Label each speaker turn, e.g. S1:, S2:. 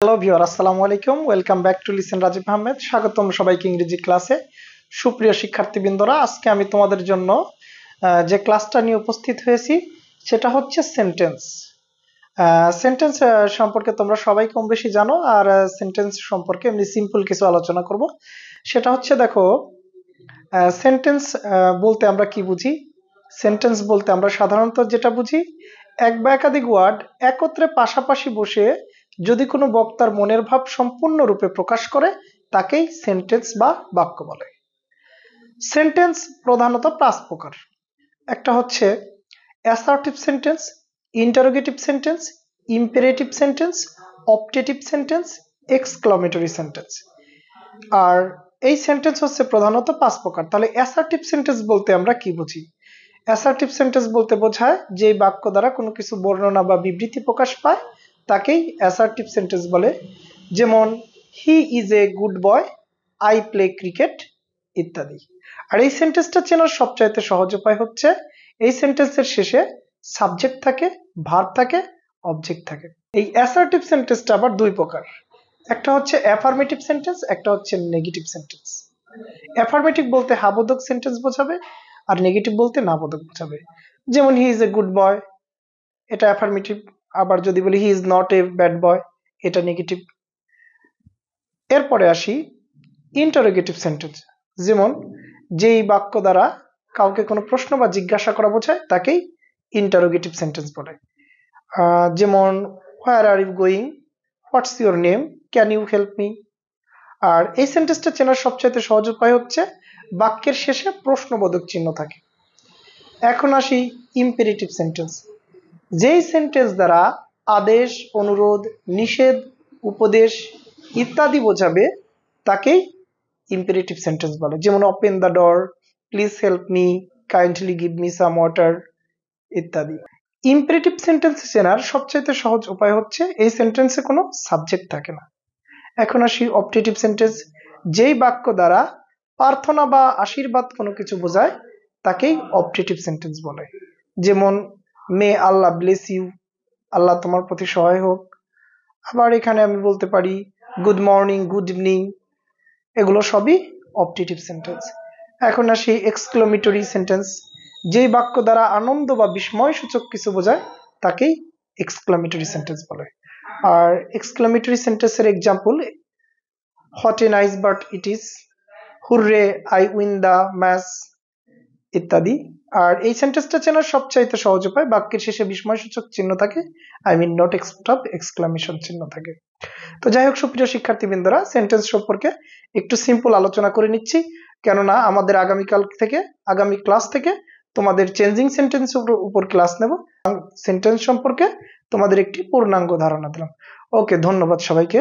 S1: Hello viewer, আসসালামু আলাইকুম। Welcome back to listen Rajib Ahmed. স্বাগতম সবাইকে ইংরেজি ক্লাসে। সুপ্রিয় শিক্ষার্থীবৃন্দরা, আজকে আমি তোমাদের জন্য যে ক্লাসটা নিয়ে উপস্থিত হয়েছি সেটা হচ্ছে সেন্টেন্স। সেন্টেন্স সম্পর্কে তোমরা সবাই কম বেশি জানো, আর সেন্টেন্স সম্পর্কে এমনি সিম্পল কিছু আলোচনা করব। সেটা হচ্ছে, দেখো, সেন্টেন্স বলতে আমরা কি বুঝি? সেন্টেন্স বলতে আমরা সাধারণত যেটা বুঝি, এক বা একাধিক ওয়ার্ড একত্রে পাশাপাশি বসে যদি কোনো বক্তার মনের ভাব সম্পূর্ণরূপে প্রকাশ করে তাকেই সেন্টেন্স বা বাক্য বলে। সেন্টেন্স প্রধানত 5 প্রকার। একটা হচ্ছে assertive sentence, interrogative sentence, imperative sentence, optative sentence, exclamatory sentence. আর এই সেন্টেন্স হচ্ছে প্রধানত 5 প্রকার। তাহলে অ্যাসার্টিভ সেন্টেন্স বলতে আমরা কি বুঝি? অ্যাসার্টিভ সেন্টেন্স বলতে বোঝায় যে বাক্য দ্বারা কোনো কিছু বর্ণনা বা বিবৃতি প্রকাশ পায় তাকেই অ্যাসার্টিভ সেন্টেন্স বলে। যেমন, he is a good boy, I play cricket ইত্যাদি। আর এই সেন্টেন্সটা চেনার সবচাইতে সহজ উপায় হচ্ছে এই সেন্টেন্সের শেষে সাবজেক্ট থাকে, ভার্ব থাকে, অবজেক্ট থাকে। এই অ্যাসার্টিভ সেন্টেন্সটা আবার 2 প্রকার। একটা হচ্ছে অ্যাফার্মেটিভ সেন্টেন্স, একটা হচ্ছে নেগেটিভ সেন্টেন্স। অ্যাফার্মেটিভ বলতে হ্যাবোধক সেন্টেন্স বোঝাবে, আর নেগেটিভ বলতে নাবোধক বোঝাবে। যেমন, he is a good boy, এটা অ্যাফার্মেটিভ। আবার যদি বলি he is not a bad boy, এটা নেগেটিভ। এরপরে আসি ইন্টারোগেটিভ সেন্টেন্স। যেমন, যেই বাক্য দ্বারা কাউকে কোনো প্রশ্ন বা জিজ্ঞাসা করা বোঝায় তাকেই ইন্টারোগেটিভ সেন্টেন্স বলে। যেমন, where are you going, what's your name, can you help me. আর এই সেন্টেন্সটা চেনার সবচাইতে সহজ উপায় হচ্ছে বাক্যের শেষে প্রশ্নবোধক চিহ্ন থাকে। এখন আসি ইম্পেরেটিভ সেন্টেন্স। যেই সেন্টেন্স দ্বারা আদেশ, অনুরোধ, নিষেধ, উপদেশ ইত্যাদি বোঝাবে তাকেই ইম্পেরেটিভ সেন্টেন্স বলে। যেমন, open the door, please help me, kindly give me some water ইত্যাদি। ইম্পেরেটিভ সেন্টেন্স চেনার সবচাইতে সহজ উপায় হচ্ছে এই সেন্টেন্সে কোনো সাবজেক্ট থাকে না। এখন আসি অপটেটিভ সেন্টেন্স। যেই বাক্য দ্বারা প্রার্থনা বা আশীর্বাদ কোনো কিছু বোঝায় তাকেই অপটেটিভ সেন্টেন্স বলে। যেমন, মে আল্লাহ ব্লেস ইউ, আল্লাহ তোমার প্রতি সহায় হোক। আবার এখানে আমি বলতে পারি গুড মর্নিং, গুড ইভিনিং, এগুলো সবই অপটেটিভ সেন্টেন্স। এখন আসি এক্সক্লামেটরি সেন্টেন্স। যেই বাক্য দ্বারা আনন্দ বা বিস্ময় সূচক কিছু বোঝায় তাকেই এক্সক্লামেটরি সেন্টেন্স বলে। আর এক্সক্লামেটরি সেন্টেন্সের example, what a nice bird it is, hurray I win the match ইত্যাদি। আর এই সেন্টেন্সটা চেনার সবচাইতে সহজ উপায়, বাক্যের শেষে বিস্ময়সূচক চিহ্ন থাকে, আই মিন নট এক্সক্লামেশন চিহ্ন থাকে। তো যাই হোক, সুপ্রিয় শিক্ষার্থীবৃন্দরা, সেন্টেন্স সম্পর্কে একটু সিম্পল আলোচনা করে নিচ্ছি, কেননা আমাদের আগামী ক্লাস থেকে তোমাদের চেঞ্জিং সেন্টেন্স উপর ক্লাস নেব। সেন্টেন্স সম্পর্কে তোমাদের একটি পূর্ণাঙ্গ ধারণা দিলাম। ওকে, ধন্যবাদ সবাইকে।